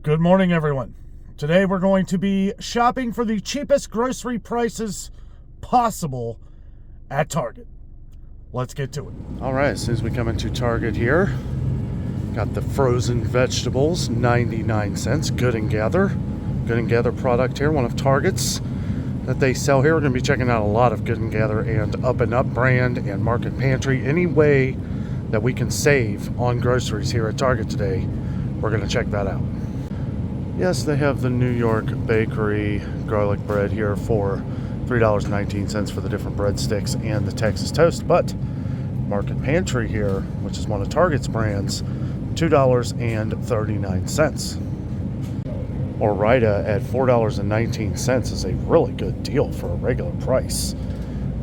Good morning, everyone. Today we're going to be shopping for the cheapest grocery prices possible at Target. Let's get to it. All right, as soon as we come into Target here, got the frozen vegetables, 99 cents, Good & Gather. Good & Gather product here, one of Target's that they sell here. We're going to be checking out a lot of Good & Gather and Up & Up brand and Market Pantry. Any way that we can save on groceries here at Target today, we're going to check that out. Yes, they have the New York Bakery garlic bread here for $3.19 for the different breadsticks and the Texas toast, but Market Pantry here, which is one of Target's brands, $2.39. Ore-Ida at $4.19 is a really good deal for a regular price.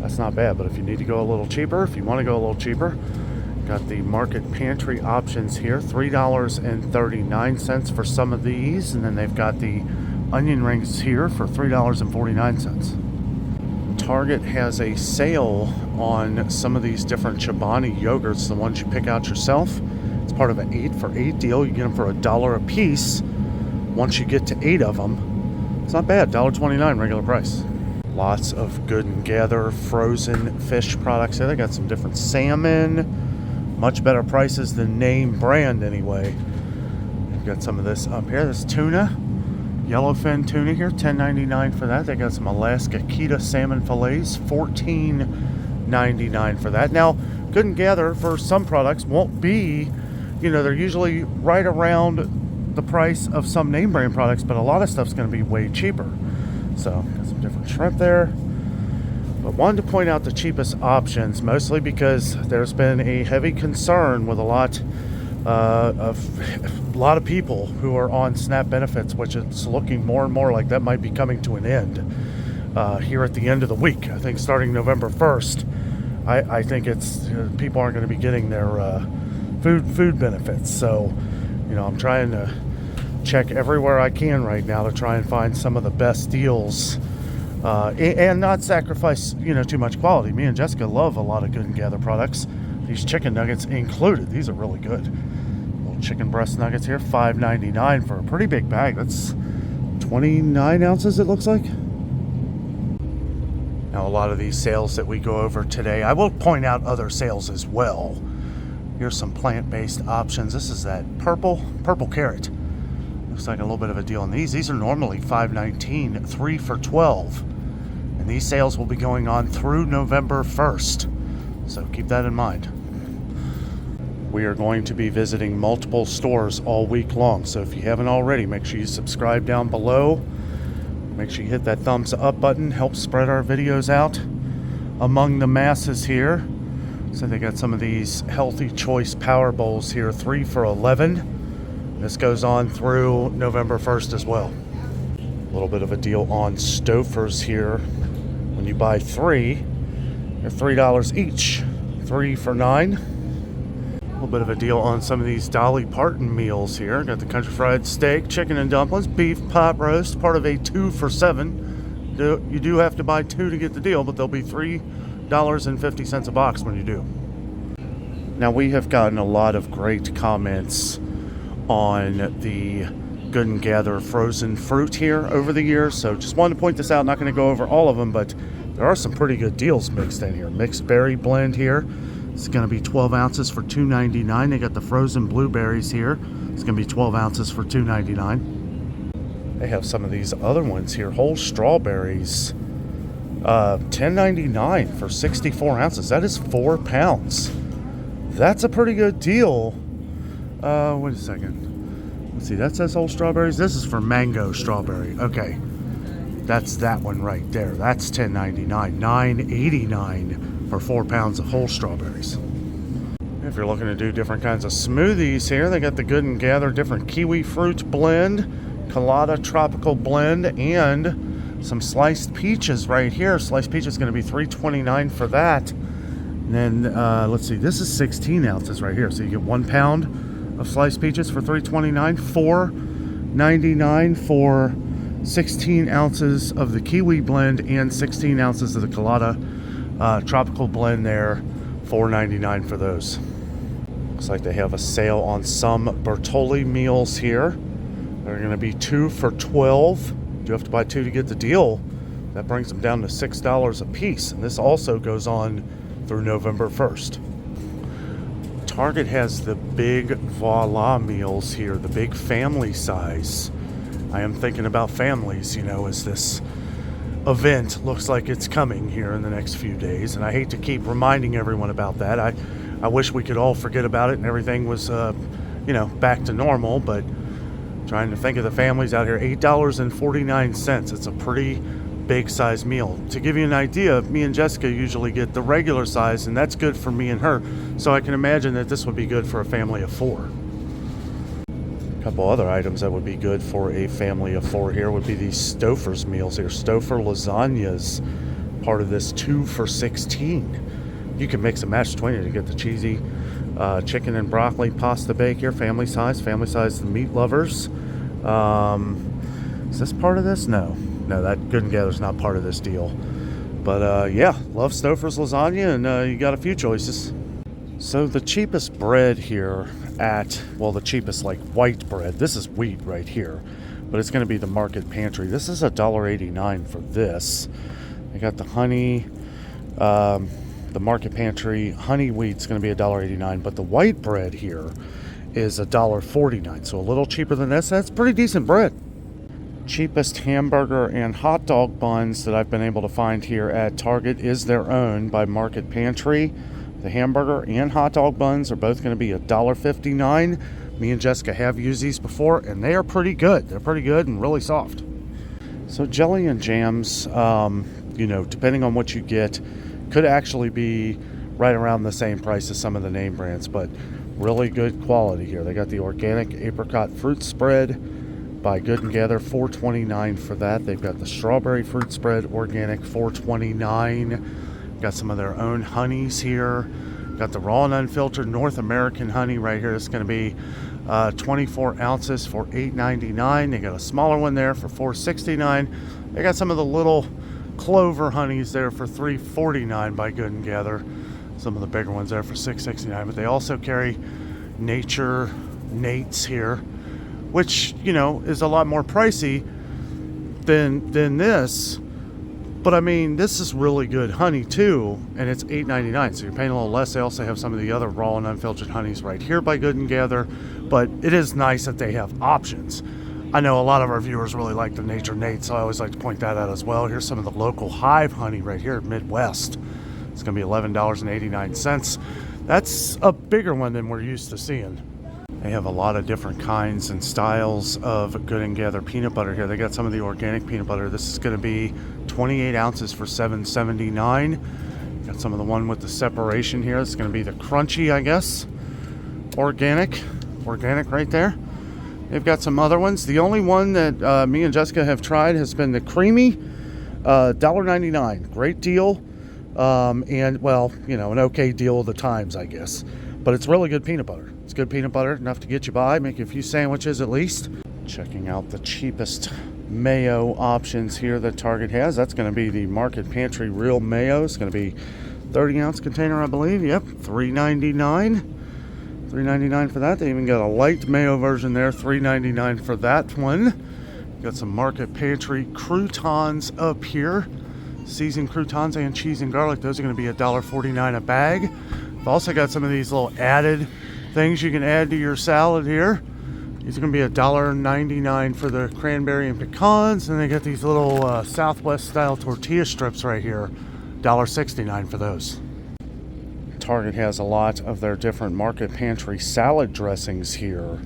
That's not bad, but if you need to go a little cheaper, if you want to go a little cheaper, got the Market Pantry options here, $3.39 for some of these, and then they've got the onion rings here for $3.49. Target has a sale on some of these different Chobani yogurts, the ones you pick out yourself. It's part of an 8 for 8 deal. You get them for $1 a piece. Once you get to 8 of them, it's not bad, $1.29 regular price. Lots of Good & Gather frozen fish products here. They got some different salmon, much better prices than name brand anyway. We've got some of this up here. This tuna, yellowfin tuna here, $10.99 for that. They got some Alaska Kita salmon fillets, $14.99 for that. Now, Good & Gather for some products won't be, they're usually right around the price of some name brand products, but a lot of stuff's going to be way cheaper. So, got some different shrimp there. But wanted to point out the cheapest options, mostly because there's been a heavy concern with a lot of people who are on SNAP benefits, which it's looking more and more like that might be coming to an end here at the end of the week. I think starting November 1st, I think it's people aren't going to be getting their food benefits. So, I'm trying to check everywhere I can right now to try and find some of the best deals. And not sacrifice, too much quality. Me and Jessica love a lot of Good & Gather products. These chicken nuggets included. These are really good. Little chicken breast nuggets here, $5.99 for a pretty big bag. That's 29 ounces, it looks like. Now, a lot of these sales that we go over today, I will point out other sales as well. Here's some plant-based options. This is that purple carrot. Looks like a little bit of a deal on these. These are normally $5.19, 3 for $12. And these sales will be going on through November 1st. So keep that in mind. We are going to be visiting multiple stores all week long. So if you haven't already, make sure you subscribe down below. Make sure you hit that thumbs up button. Help spread our videos out among the masses here. So they got some of these Healthy Choice Power Bowls here, 3 for $11. This goes on through November 1st as well. A little bit of a deal on Stouffer's here. When you buy 3, they're $3 each. 3 for $9. A little bit of a deal on some of these Dolly Parton meals here. Got the country fried steak, chicken and dumplings, beef pot roast, part of a 2 for $7. You do have to buy 2 to get the deal, but they'll be $3.50 a box when you do. Now, we have gotten a lot of great comments on the Good & Gather frozen fruit here over the years, so just wanted to point this out. Not going to go over all of them, but there are some pretty good deals mixed in here. Mixed berry blend here. It's going to be 12 ounces for $2.99. They got the frozen blueberries here. It's going to be 12 ounces for $2.99. They have some of these other ones here. Whole strawberries, $10.99 for 64 ounces. That is 4 pounds. That's a pretty good deal. Wait a second. Let's see, that says whole strawberries. This is for mango strawberry. Okay. That's that one right there. That's $10.99. $9.89 for 4 pounds of whole strawberries. If you're looking to do different kinds of smoothies here, they got the Good & Gather different kiwi fruit blend, colada tropical blend, and some sliced peaches right here. Sliced peach is going to be $3.29 for that. And then, let's see, this is 16 ounces right here. So you get 1 pound of sliced peaches for $3.29, $4.99 for 16 ounces of the kiwi blend and 16 ounces of the colada tropical blend there, $4.99 for those. Looks like they have a sale on some Bertolli meals here. They're going to be 2 for $12. You have to buy 2 to get the deal. That brings them down to $6 a piece. And this also goes on through November 1st. Target has the big voila meals here, the big family size. I am thinking about families, you know, as this event looks like it's coming here in the next few days. And I hate to keep reminding everyone about that. I wish we could all forget about it and everything was, you know, back to normal. But trying to think of the families out here, $8.49. It's a pretty big size meal. To give you an idea, me and Jessica usually get the regular size, and that's good for me and her. So I can imagine that this would be good for a family of 4. A couple other items that would be good for a family of 4 here would be these Stouffer's meals here. Stouffer lasagnas, part of this 2 for $16. You can mix and match between it to get the cheesy chicken and broccoli pasta bake here, family size meat lovers. Is this part of this? No, that Good and Gather's not part of this deal. But yeah, love Stouffer's lasagna, and you got a few choices. So the cheapest bread here the cheapest like white bread, this is wheat right here, but it's going to be the Market Pantry. This is $1.89 for this. They got the honey, the Market Pantry honey wheat's going to be $1.89, but the white bread here is $1.49, so a little cheaper than this. That's pretty decent bread. Cheapest hamburger and hot dog buns that I've been able to find here at Target is their own by Market Pantry. The hamburger and hot dog buns are both going to be $1.59. Me and Jessica have used these before, and they are pretty good. They're pretty good and really soft. So jelly and jams, you know, depending on what you get, could actually be right around the same price as some of the name brands, but really good quality here. They got the organic apricot fruit spread by Good and Gather, $4.29 for that. They've got the strawberry fruit spread, organic, $4.29. Got some of their own honeys here. Got the raw and unfiltered North American honey right here. It's going to be 24 ounces for $8.99. They got a smaller one there for $4.69. They got some of the little clover honeys there for $3.49 by Good and Gather. Some of the bigger ones there for $6.69. But they also carry Nature Nates here, which, you know, is a lot more pricey than this. But I mean, this is really good honey too, and it's $8.99, so you're paying a little less. They also have some of the other raw and unfiltered honeys right here by Good and Gather, but it is nice that they have options. I know a lot of our viewers really like the Nature Nate, so I always like to point that out as well. Here's some of the local Hive honey right here at Midwest. It's going to be $11.89. That's a bigger one than we're used to seeing. They have a lot of different kinds and styles of Good and Gather peanut butter here. They got some of the organic peanut butter. This is going to be 28 ounces for $7.79. Got some of the one with the separation here. It's going to be the crunchy, I guess. Organic right there. They've got some other ones. The only one that me and Jessica have tried has been the creamy, $1.99. Great deal. And, well, you know, an okay deal of the times, I guess. But it's really good peanut butter. It's good peanut butter, enough to get you by, make you a few sandwiches at least. Checking out the cheapest mayo options here that Target has. That's going to be the Market Pantry Real Mayo. It's going to be 30-ounce container, I believe. Yep, $3.99. $3.99 for that. They even got a light mayo version there, $3.99 for that one. Got some Market Pantry croutons up here. Seasoned croutons and cheese and garlic. Those are going to be $1.49 a bag. I've also got some of these little added things you can add to your salad here. These are going to be $1.99 for the cranberry and pecans. And they got these little Southwest style tortilla strips right here. $1.69 for those. Target has a lot of their different Market Pantry salad dressings here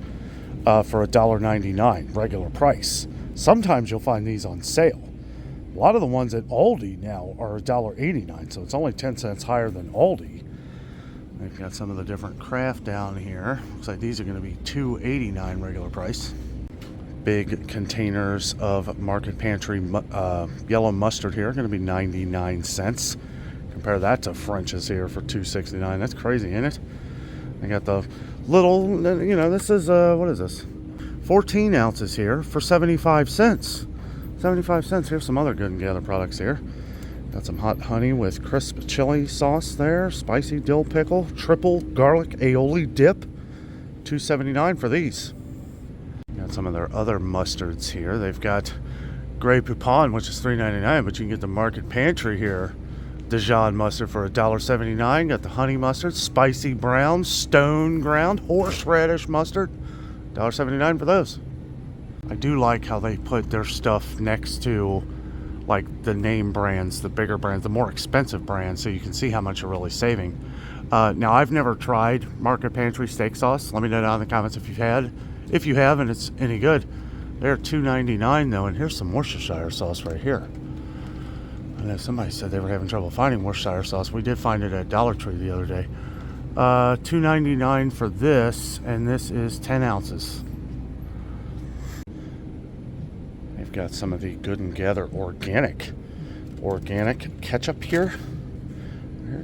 for $1.99 regular price. Sometimes you'll find these on sale. A lot of the ones at Aldi now are $1.89, so it's only 10 cents higher than Aldi. They've got some of the different Kraft down here. Looks like these are going to be $2.89 regular price. Big containers of Market Pantry yellow mustard here are going to be 99 cents. Compare that to French's here for $2.69. That's crazy, isn't it? They got the little, you know, this is, what is this? 14 ounces here for 75 cents. 75 cents. Here's some other Good and Gather products here. Got some hot honey with crisp chili sauce there. Spicy dill pickle. Triple garlic aioli dip. $2.79 for these. Got Got some of their other mustards here. They've got Grey Poupon, which is $3.99, but you can get the Market Pantry here. Dijon mustard for $1.79. Got the honey mustard, spicy brown, stone ground, horseradish mustard, $1.79 for those. I do like how they put their stuff next to like the name brands, the bigger brands, the more expensive brands, so you can see how much you're really saving. Now, I've never tried Market Pantry steak sauce. Let me know down in the comments if you've had. If you have and it's any good. They're $2.99 though, and here's some Worcestershire sauce right here. I know somebody said they were having trouble finding Worcestershire sauce. We did find it at Dollar Tree the other day. $2.99 for this, and this is 10 ounces. They've got some of the Good and Gather organic ketchup here.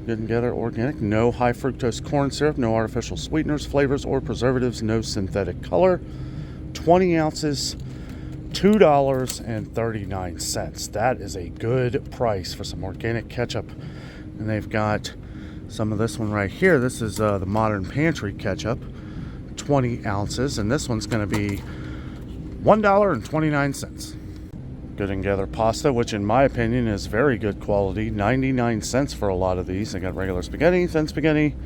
Good and Gather organic, no high fructose corn syrup, no artificial sweeteners, flavors, or preservatives, no synthetic color. 20 ounces, $2.39. That is a good price for some organic ketchup. And they've got some of this one right here. This is the Modern Pantry ketchup, 20 ounces, and this one's going to be $1.29. Good and Gather pasta, which in my opinion is very good quality, 99 cents for a lot of these. They got regular spaghetti, thin spaghetti.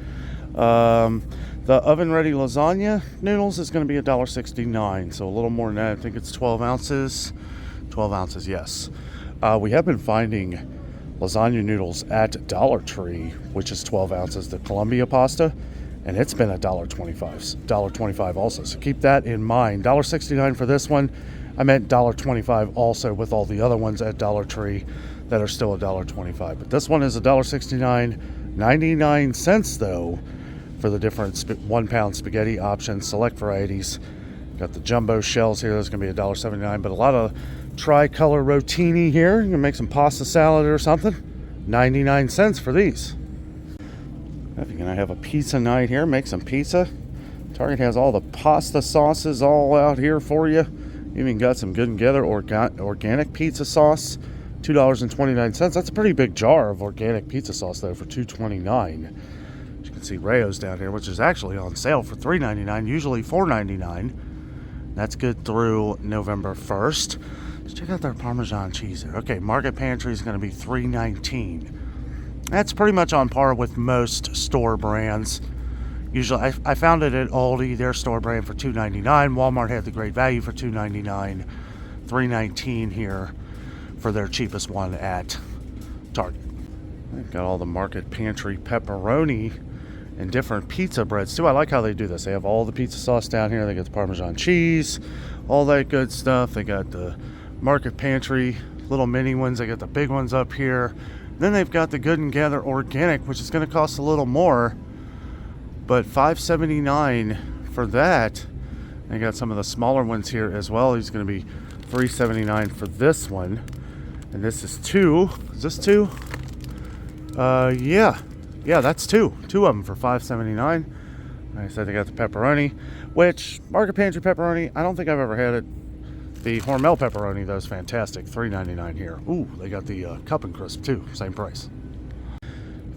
The oven ready lasagna noodles is going to be $1.69, so a little more than that. I think it's 12 ounces. 12 ounces, yes. We have been finding lasagna noodles at Dollar Tree, which is 12 ounces, the Columbia pasta, and it's been $1.25 also, so keep that in mind. $1.69 for this one. I meant $1.25 also with all the other ones at Dollar Tree that are still $1.25. But this one is $1.69, 99 cents though for the different 1 pound spaghetti options, select varieties. Got the jumbo shells here, that's going to be $1.79, but a lot of tricolor rotini here. You can make some pasta salad or something. 99 cents for these. If you're going to have a pizza night here, make some pizza. Target has all the pasta sauces all out here for you. Even got some Good and Gather organic pizza sauce, $2.29. That's a pretty big jar of organic pizza sauce though for $2.29. You can see Rayo's down here, which is actually on sale for $3.99, usually $4.99. That's good through November 1st. Let's check out their Parmesan cheese there. Okay, Market Pantry is going to be $3.19. That's pretty much on par with most store brands. Usually, I found it at Aldi, their store brand, for $2.99. Walmart had the great value for $2.99. $3.19 here for their cheapest one at Target. They've got all the Market Pantry pepperoni and different pizza breads too. I like how they do this. They have all the pizza sauce down here. They got the Parmesan cheese, all that good stuff. They got the Market Pantry little mini ones. They got the big ones up here. Then they've got the Good and Gather organic, which is going to cost a little more, but $5.79 for that. They got some of the smaller ones here as well. He's going to be $3.79 for this one. And this is two. Is this two? Yeah, that's two. Two of them for $5.79. Like I said, they got the pepperoni, which Market Pantry pepperoni, I don't think I've ever had it. The Hormel pepperoni, though, is fantastic. $3.99 here. Ooh, they got the Cup and Crisp too. Same price.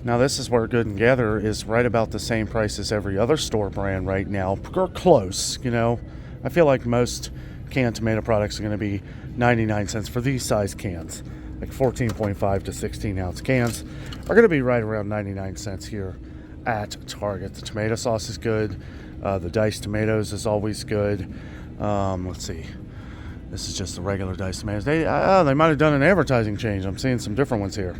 Now this is where Good and Gather is right about the same price as every other store brand right now. Or close, you know. I feel like most canned tomato products are going to be 99 cents for these size cans. Like 14.5 to 16 ounce cans are going to be right around 99 cents here at Target. The tomato sauce is good. The diced tomatoes is always good. Let's see. This is just the regular diced tomatoes. They might have done an advertising change. I'm seeing some different ones here.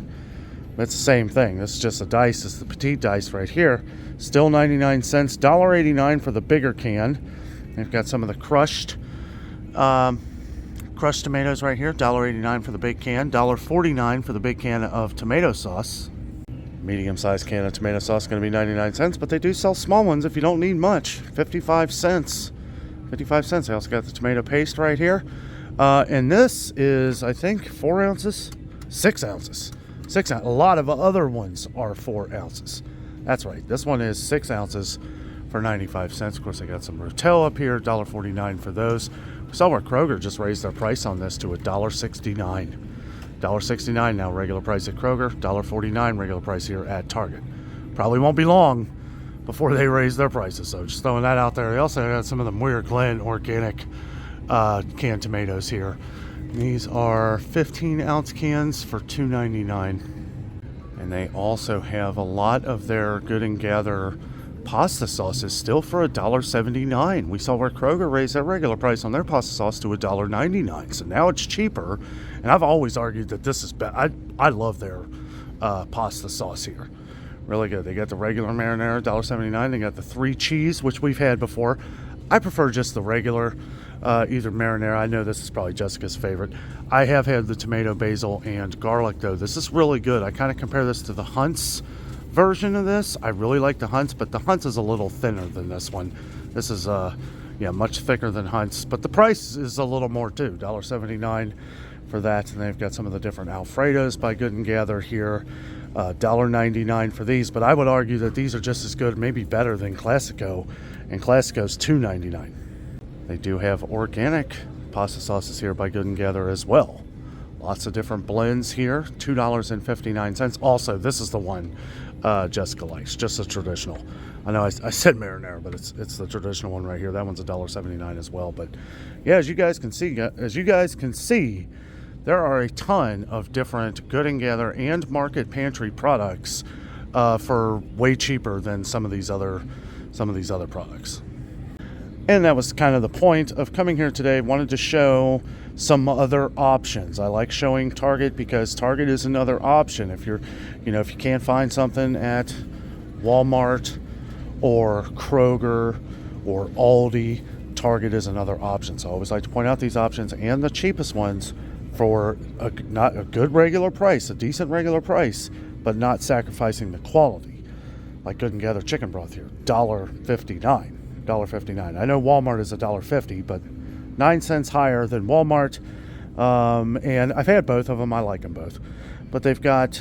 It's the same thing. This is just a dice. It's the petite dice right here. Still 99 cents. $1.89 for the bigger can. They've got some of the crushed tomatoes right here. $1.89 for the big can. $1.49 for the big can of tomato sauce. Medium-sized can of tomato sauce is going to be 99 cents, but they do sell small ones if you don't need much. 55 cents. 55 cents. They also got the tomato paste right here. And this is, I think, 4 ounces? 6 ounces. 6 ounces. A lot of other ones are 4 ounces. That's right. This one is 6 ounces for 95 cents. Of course, I got some Rotel up here, $1.49 for those. We saw where Kroger just raised their price on this to $1.69. $1.69 now, regular price at Kroger, $1.49 regular price here at Target. Probably won't be long before they raise their prices, so just throwing that out there. They also got some of the Muir Glen organic canned tomatoes here. These are 15-ounce cans for $2.99. And they also have a lot of their Good and Gather pasta sauces still for $1.79. We saw where Kroger raised their regular price on their pasta sauce to $1.99. So now it's cheaper. And I've always argued that this is better. I love their pasta sauce here. Really good. They got the regular marinara, $1.79. They got the 3 cheese, which we've had before. I prefer just the regular, either marinara. I know this is probably Jessica's favorite. I have had the tomato, basil, and garlic, though. This is really good. I kind of compare this to the Hunt's version of this. I really like the Hunt's, but the Hunt's is a little thinner than this one. This is, much thicker than Hunt's, but the price is a little more, too. $1.79 for that, and they've got some of the different Alfredos by Good and Gather here. $1.99 for these, but I would argue that these are just as good, maybe better than Classico, and Classico's $2.99. They do have organic pasta sauces here by Good and Gather as well. Lots of different blends here, $2.59. Also, this is the one Jessica likes, just a traditional. I know I said marinara, but it's the traditional one right here. That one's $1.79 as well. But yeah, as you guys can see, there are a ton of different Good and Gather and Market Pantry products for way cheaper than some of these other products. And that was kind of the point of coming here today. Wanted to show some other options. I like showing Target because Target is another option. If you can't find something at Walmart or Kroger or Aldi, Target is another option. So I always like to point out these options and the cheapest ones for not a good regular price, a decent regular price, but not sacrificing the quality. Like Good and Gather chicken broth here, $1.59. I know Walmart is $1.50, but 9 cents higher than Walmart. And I've had both of them. I like them both. But they've got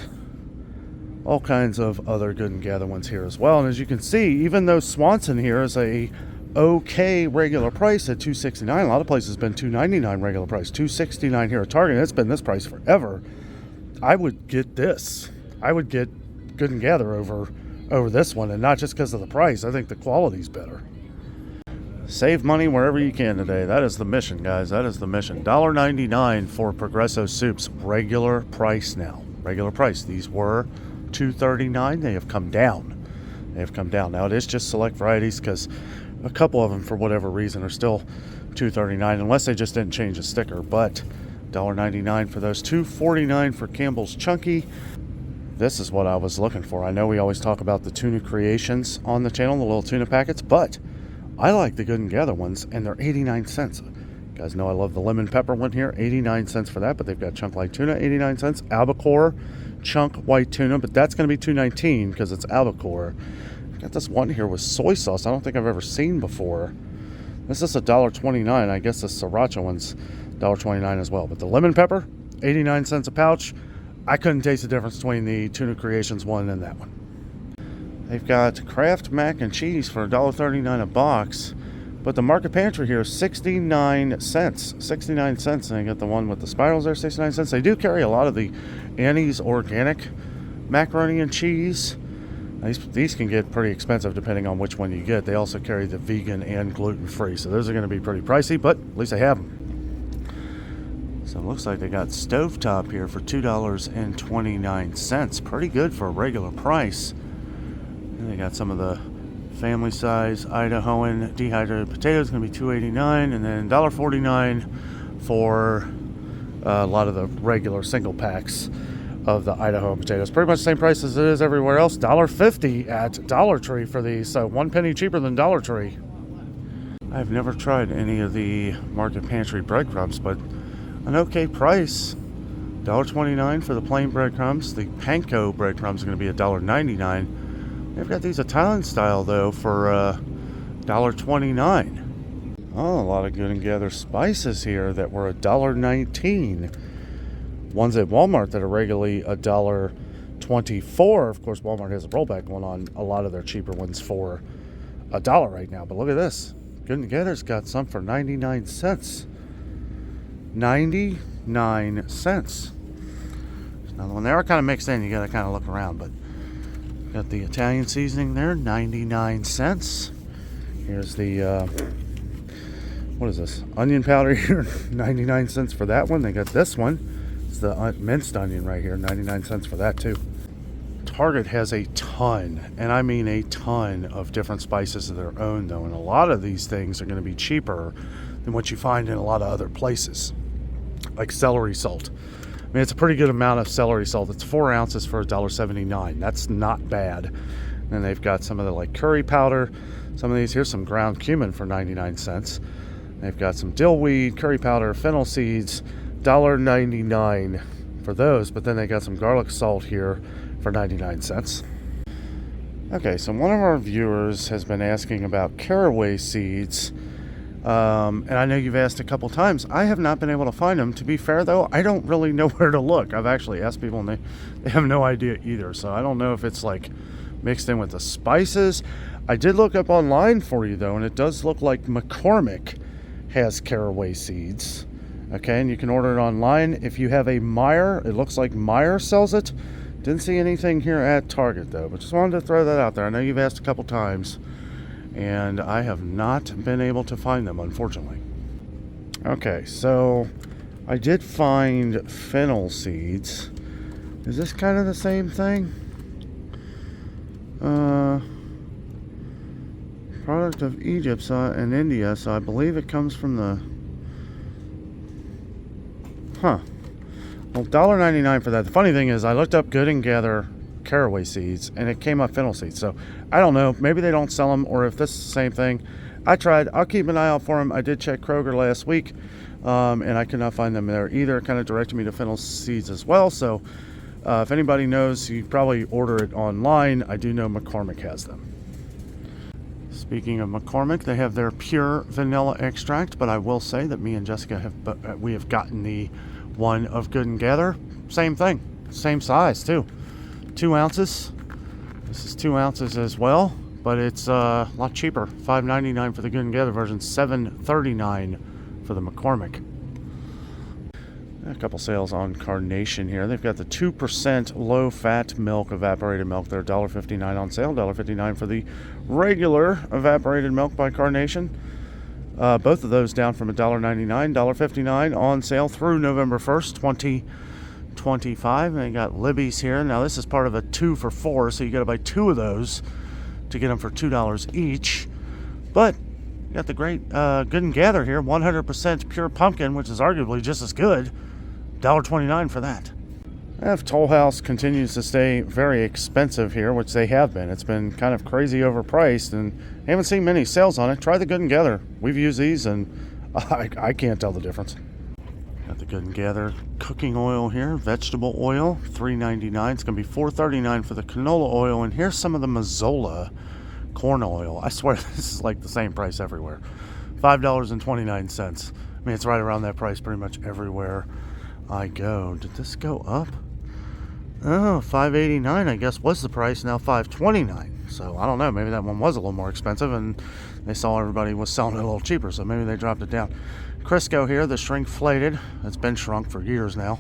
all kinds of other Good and Gather ones here as well. And as you can see, even though Swanson here is a okay regular price at $2.69, a lot of places have been $2.99 regular price, $2.69 here at Target. It's been this price forever. I would get this. I would get Good and Gather over this one, and not just because of the price. I think the quality's better. Save money wherever you can today. That is the mission, guys. That is the mission. $1.99 for Progresso soups. Regular price now. Regular price. These were $2.39. They have come down. Now, it is just select varieties because a couple of them, for whatever reason, are still $2.39, unless they just didn't change the sticker. But $1.99 for those. $2.49 for Campbell's Chunky. This is what I was looking for. I know we always talk about the tuna creations on the channel, the little tuna packets, but I like the Good and Gather ones, and they're 89 cents. You guys know I love the lemon pepper one here, 89 cents for that, but they've got chunk white tuna, 89 cents. Albacore chunk white tuna, but that's going to be $2.19 because it's albacore. Got this one here with soy sauce I don't think I've ever seen before. This is $1.29. I guess the sriracha one's $1.29 as well. But the lemon pepper, 89 cents a pouch. I couldn't taste the difference between the Tuna Creations one and that one. They've got Kraft mac and cheese for $1.39 a box. But the Market Pantry here is 69 cents. 69 cents. And they got the one with the spirals there, 69 cents. They do carry a lot of the Annie's organic macaroni and cheese. These can get pretty expensive depending on which one you get. They also carry the vegan and gluten-free, so those are going to be pretty pricey, but at least they have them. So it looks like they got stovetop here for $2.29. Pretty good for a regular price. And they got some of the family size Idahoan dehydrated potatoes, going to be $2.89, and then $1.49 for a lot of the regular single packs of the Idaho potatoes. Pretty much the same price as it is everywhere else. $1.50 at Dollar Tree for these, so 1 penny cheaper than Dollar Tree. I've never tried any of the Market Pantry breadcrumbs, but an okay price. $1.29 for the plain breadcrumbs. The panko breadcrumbs are going to be $1.99. They've got these Italian style though for $1.29. Oh, a lot of Good and Gather spices here that were $1.19. Ones at Walmart that are regularly $1.24. Of course, Walmart has a rollback going on a lot of their cheaper ones for $1 right now. But look at this. Good and Gather's got some for 99 cents. 99 cents. There's another one. They are kind of mixed in. You got to kind of look around. But got the Italian seasoning there, 99 cents. Here's the what is this? Onion powder here, 99 cents for that one. They got this one. It's the minced onion right here, 99 cents for that too. Target has a ton, and I mean a ton of different spices of their own though, and a lot of these things are going to be cheaper than what you find in a lot of other places. Like celery salt. I mean, it's a pretty good amount of celery salt. It's 4 ounces for $1.79. That's not bad. And they've got some of the like curry powder. Some of these, here's some ground cumin for 99 cents. They've got some dill weed, curry powder, fennel seeds, $1.99 for those. But then they got some garlic salt here for 99 cents. Okay, so one of our viewers has been asking about caraway seeds. And I know you've asked a couple times. I have not been able to find them. To be fair, though, I don't really know where to look. I've actually asked people, and they have no idea either. So I don't know if it's like mixed in with the spices. I did look up online for you, though, and it does look like McCormick has caraway seeds. Okay, and you can order it online. If you have a Meijer, it looks like Meijer sells it. Didn't see anything here at Target, though, but just wanted to throw that out there. I know you've asked a couple times, and I have not been able to find them, unfortunately. Okay, so I did find fennel seeds. Is this kind of the same thing? Product of Egypt and India, so I believe it comes from the... Well, $1.99 for that. The funny thing is, I looked up Good and Gather caraway seeds, and it came up fennel seeds. So I don't know. Maybe they don't sell them, or if this is the same thing. I tried. I'll keep an eye out for them. I did check Kroger last week, and I could not find them there either. It kind of directed me to fennel seeds as well. So if anybody knows, you probably order it online. I do know McCormick has them. Speaking of McCormick, they have their pure vanilla extract, but I will say that me and Jessica have gotten the one of Good and Gather. Same thing, same size too. 2 ounces. This is 2 ounces as well, but it's a lot cheaper. $5.99 for the Good and Gather version, $7.39 for the McCormick. A couple sales on Carnation here. They've got the 2% low-fat milk, evaporated milk. They're $1.59 on sale, $1.59 for the regular evaporated milk by Carnation. Both of those down from $1.99, $1.59 on sale through November 1st, 2025. And they got Libby's here. Now this is part of a 2 for $4, so you got to buy 2 of those to get them for $2 each. But you got the great Good and Gather here, 100% pure pumpkin, which is arguably just as good. $1.29 for that. If Toll House continues to stay very expensive here, which they have been, it's been kind of crazy overpriced, and I haven't seen many sales on it. Try the Good and Gather. We've used these, and I can't tell the difference. Got the Good and Gather cooking oil here, vegetable oil, $3.99. It's going to be $4.39 for the canola oil, and here's some of the Mazola corn oil. I swear this is like the same price everywhere. $5.29. I mean, it's right around that price pretty much everywhere I go. Did this go up? Oh, $5.89 I guess was the price, now $5.29. So I don't know, maybe that one was a little more expensive and they saw everybody was selling it a little cheaper, so maybe they dropped it down. Crisco here, the shrinkflated, it's been shrunk for years now.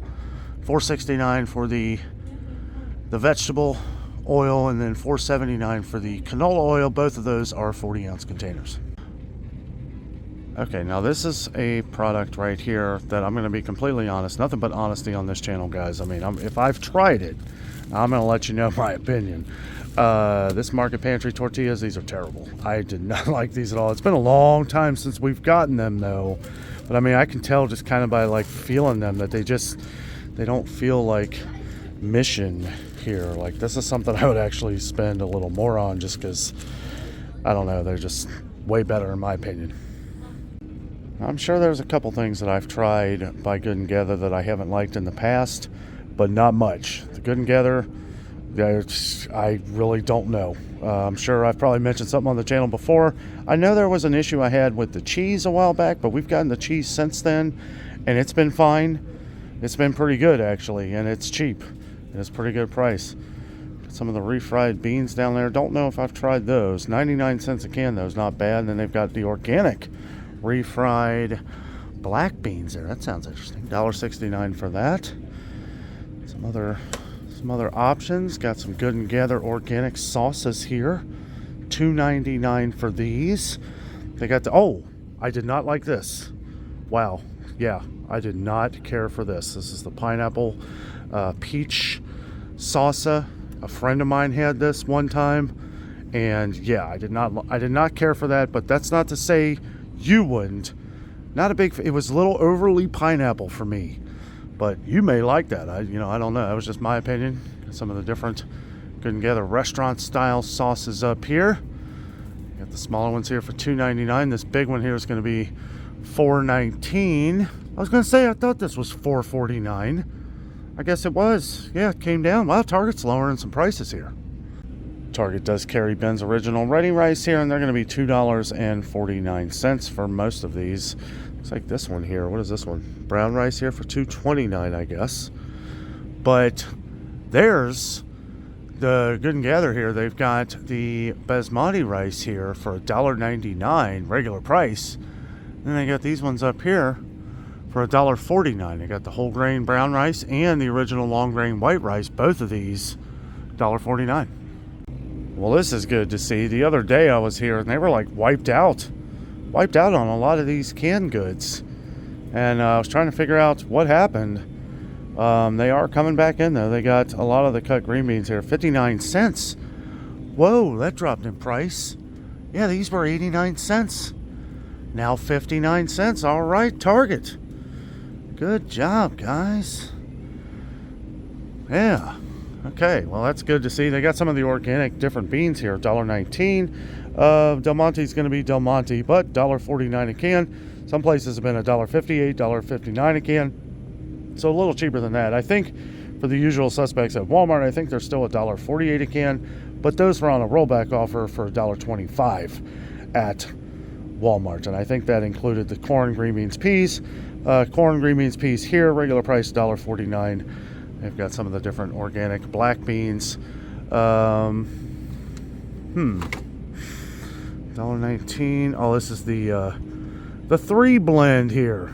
$4.69 for the vegetable oil, and then $4.79 for the canola oil. Both of those are 40-ounce containers. Okay, now this is a product right here that I'm going to be completely honest. Nothing but honesty on this channel, guys. I mean, if I've tried it, I'm going to let you know my opinion. This Market Pantry tortillas, these are terrible. I did not like these at all. It's been a long time since we've gotten them, though. But I mean, I can tell just kind of by like feeling them that they don't feel like Mission here. Like, this is something I would actually spend a little more on, just because, I don't know, they're just way better in my opinion. I'm sure there's a couple things that I've tried by Good and Gather that I haven't liked in the past, but not much. The Good and Gather, I really don't know. I'm sure I've probably mentioned something on the channel before. I know there was an issue I had with the cheese a while back, but we've gotten the cheese since then, and it's been fine. It's been pretty good, actually, and it's cheap. And it's a pretty good price. Got some of the refried beans down there. Don't know if I've tried those. 99 cents a can, though, is not bad. And then they've got the organic refried black beans there. That sounds interesting. $1.69 for that. Some other options. Got some Good and Gather organic sauces here. $2.99 for these. They got the I did not like this. Wow. Yeah, I did not care for this. This is the pineapple peach salsa. A friend of mine had this one time, and yeah, I did not care for that. But that's not to say you wouldn't. Not a big. It was a little overly pineapple for me, but you may like that. I don't know. That was just my opinion. Some of the different Good and Gather restaurant style sauces up here. Got the smaller ones here for $2.99. This big one here is going to be $4.19. I was going to say I thought this was $4.49. I guess it was. Yeah, it came down. Wow, Target's lowering some prices here. Target does carry Ben's Original Ready Rice here, and they're going to be $2.49 for most of these. Looks like this one here. What is this one? Brown rice here for $2.29, I guess. But there's the Good and Gather here. They've got the basmati rice here for $1.99 regular price. Then they got these ones up here for $1.49. They got the whole grain brown rice and the original long grain white rice. Both of these $1.49. Well, this is good to see. The other day I was here and they were like wiped out on a lot of these canned goods, and I was trying to figure out what happened. They are coming back in though. They got a lot of the cut green beans here, 59 cents. Whoa, that dropped in price. Yeah, these were 89 cents. Now 59 cents. All right, Target. Good job, guys. Yeah. Okay, well, that's good to see. They got some of the organic different beans here, $1.19. Del Monte's going to be Del Monte, but $1.49 a can. Some places have been $1.58, $1.59 a can. So a little cheaper than that. I think for the usual suspects at Walmart, I think they're still $1.48 a can, but those were on a rollback offer for $1.25 at Walmart. And I think that included the corn, green beans, peas. Corn, green beans, peas here, regular price $1.49. They've got some of the different organic black beans. $1.19. Oh, this is the 3 blend here.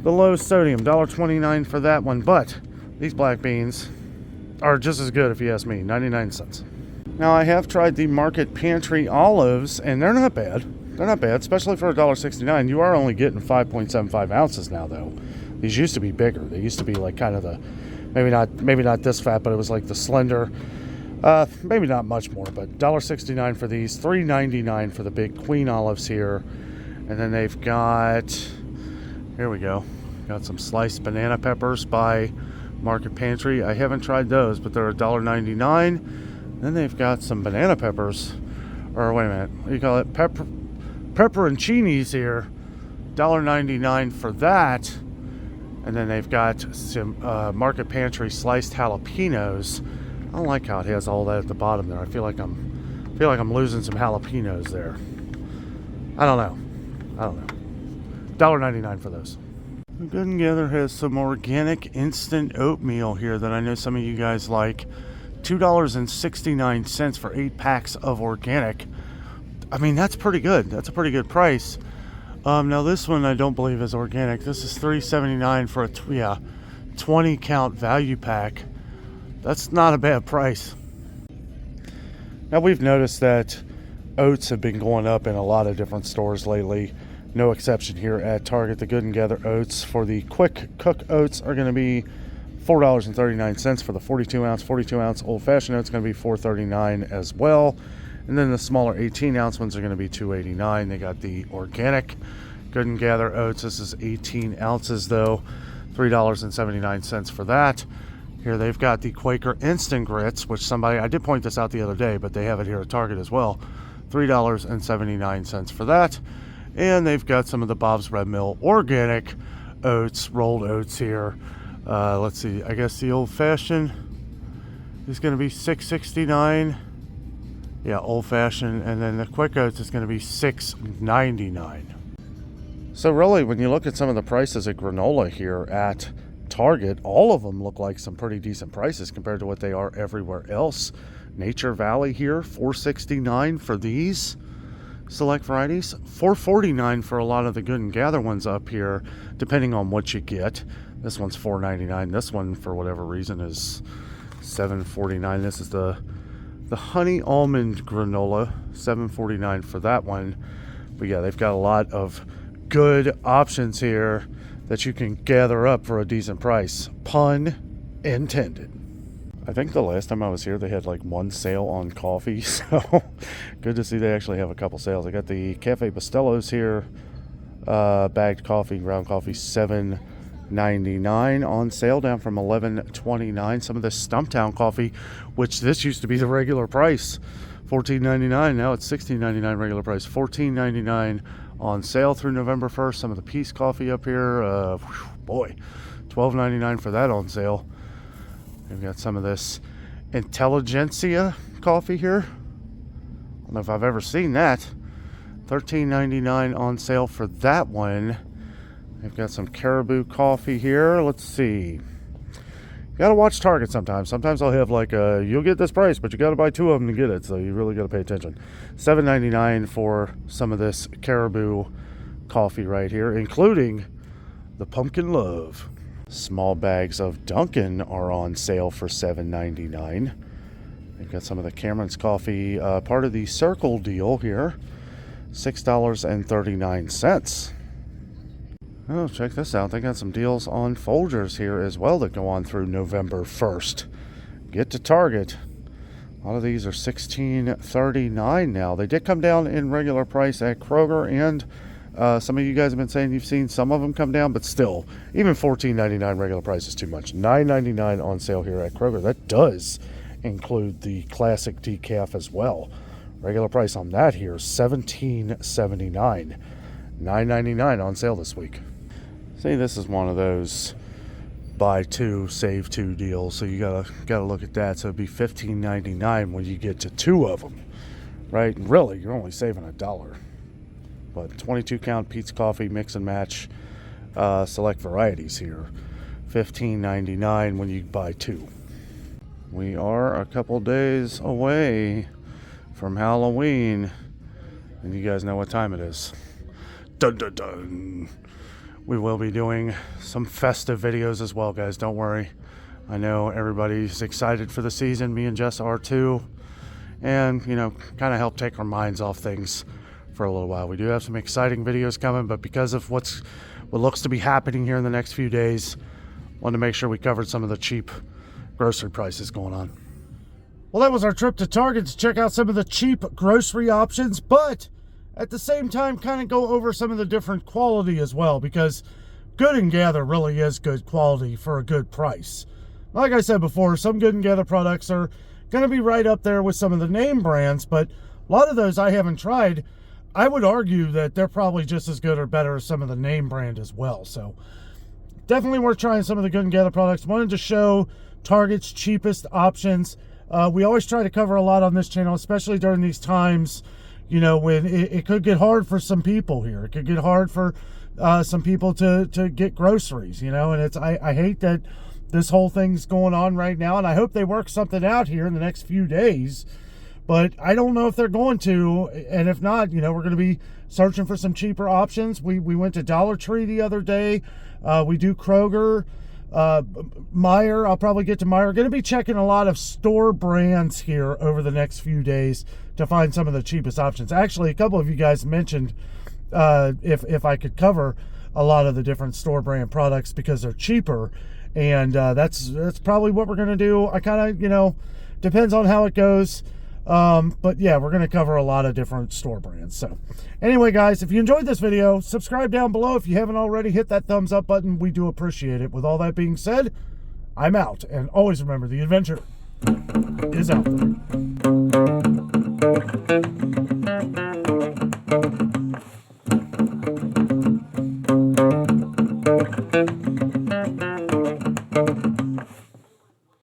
The low sodium, $1.29 for that one. But these black beans are just as good if you ask me, 99 cents. Now, I have tried the Market Pantry olives, and they're not bad. They're not bad, especially for $1.69. You are only getting 5.75 ounces now, though. These used to be bigger. They used to be like kind of the, maybe not this fat, but it was like the slender. Maybe not much more, but $1.69 for these, $3.99 for the big queen olives here. And then they've got, here we go, got some sliced banana peppers by Market Pantry. I haven't tried those, but they're $1.99. Then they've got some banana peppers, or wait a minute, what do you call it? Pepperoncinis here, $1.99 for that. And then they've got some Market Pantry sliced jalapenos. I don't like how it has all that at the bottom there. I feel like I'm losing some jalapenos there. I don't know. $1.99 for those. Good and Gather has some organic instant oatmeal here that I know some of you guys like. $2.69 for 8 packs of organic. I mean, that's pretty good. That's a pretty good price. Now this one I don't believe is organic. This is $3.79 for a 20 count value pack. That's not a bad price. Now we've noticed that oats have been going up in a lot of different stores lately. No exception here at Target. The Good and Gather oats for the quick cook oats are going to be $4.39 for the 42 ounce old fashioned oats, going to be $4.39 as well. And then the smaller 18 ounce ones are going to be $2.89. They got the organic Good and Gather oats. This is 18 ounces though, $3.79 for that. Here they've got the Quaker Instant Grits, which I did point this out the other day, but they have it here at Target as well. $3.79 for that. And they've got some of the Bob's Red Mill organic oats, rolled oats here. Let's see, I guess the old fashioned is going to be $6.69. Yeah, old fashioned. And then the quick oats is going to be $6.99. So really, when you look at some of the prices of granola here at Target, all of them look like some pretty decent prices compared to what they are everywhere else. Nature Valley here, $4.69 for these select varieties, $4.49 for a lot of the Good and Gather ones up here, depending on what you get. This one's $4.99. This one, for whatever reason, is $7.49. This is the honey almond granola, $7.49 for that one. But yeah, they've got a lot of good options here that you can gather up for a decent price. Pun intended. I think the last time I was here, they had like one sale on coffee. So good to see they actually have a couple sales. I got the Cafe Bustelos here. Bagged coffee, ground coffee, $7.99 on sale, down from $11.29. Some of this Stumptown coffee, which this used to be the regular price, $14.99. Now it's $16.99 regular price, $14.99 on sale through November 1st. Some of the Peace coffee up here, boy, $12.99 for that on sale. We've got some of this Intelligentsia coffee here. I don't know if I've ever seen that. $13.99 on sale for that one. They've got some Caribou coffee here. Let's see. You gotta watch Target sometimes. Sometimes I'll have like you'll get this price, but you gotta buy two of them to get it. So you really gotta pay attention. $7.99 for some of this Caribou coffee right here, including the Pumpkin Love. Small bags of Dunkin' are on sale for $7.99. They've got some of the Cameron's coffee, part of the Circle deal here. $6.39. Oh, check this out. They got some deals on Folgers here as well that go on through November 1st. Get to Target. A lot of these are $16.39 now. They did come down in regular price at Kroger, and some of you guys have been saying you've seen some of them come down, but still, even $14.99 regular price is too much. $9.99 on sale here at Kroger. That does include the classic decaf as well. Regular price on that here is $17.79. $9.99 on sale this week. See, this is one of those buy two, save two deals. So you gotta look at that. So it'd be $15.99 when you get to two of them, right? And really, you're only saving $1. But 22 count Pete's Coffee mix and match, select varieties here, $15.99 when you buy two. We are a couple days away from Halloween, and you guys know what time it is. Dun dun dun. We will be doing some festive videos as well, guys. Don't worry. I know everybody's excited for the season. Me and Jess are too. And, you know, kind of help take our minds off things for a little while. We do have some exciting videos coming, but because of what looks to be happening here in the next few days, wanted to make sure we covered some of the cheap grocery prices going on. Well, that was our trip to Target to check out some of the cheap grocery options, but at the same time, kind of go over some of the different quality as well, because Good & Gather really is good quality for a good price. Like I said before, some Good & Gather products are going to be right up there with some of the name brands, but a lot of those I haven't tried. I would argue that they're probably just as good or better as some of the name brand as well. So definitely worth trying some of the Good & Gather products. Wanted to show Target's cheapest options. We always try to cover a lot on this channel, especially during these times, you know, when it could get hard for some people here. It could get hard for some people to get groceries, you know, and it's I hate that this whole thing's going on right now, and I hope they work something out here in the next few days, but I don't know if they're going to, and if not, you know, we're going to be searching for some cheaper options. We went to Dollar Tree the other day. We do Kroger. Meijer, I'll probably get to Meijer. Going to be checking a lot of store brands here over the next few days to find some of the cheapest options. Actually, a couple of you guys mentioned if I could cover a lot of the different store brand products because they're cheaper, and that's probably what we're going to do. I kind of, you know, depends on how it goes. But yeah, we're going to cover a lot of different store brands. So anyway, guys, if you enjoyed this video, subscribe down below. If you haven't already, hit that thumbs up button. We do appreciate it. With all that being said, I'm out. And always remember, the adventure is out there.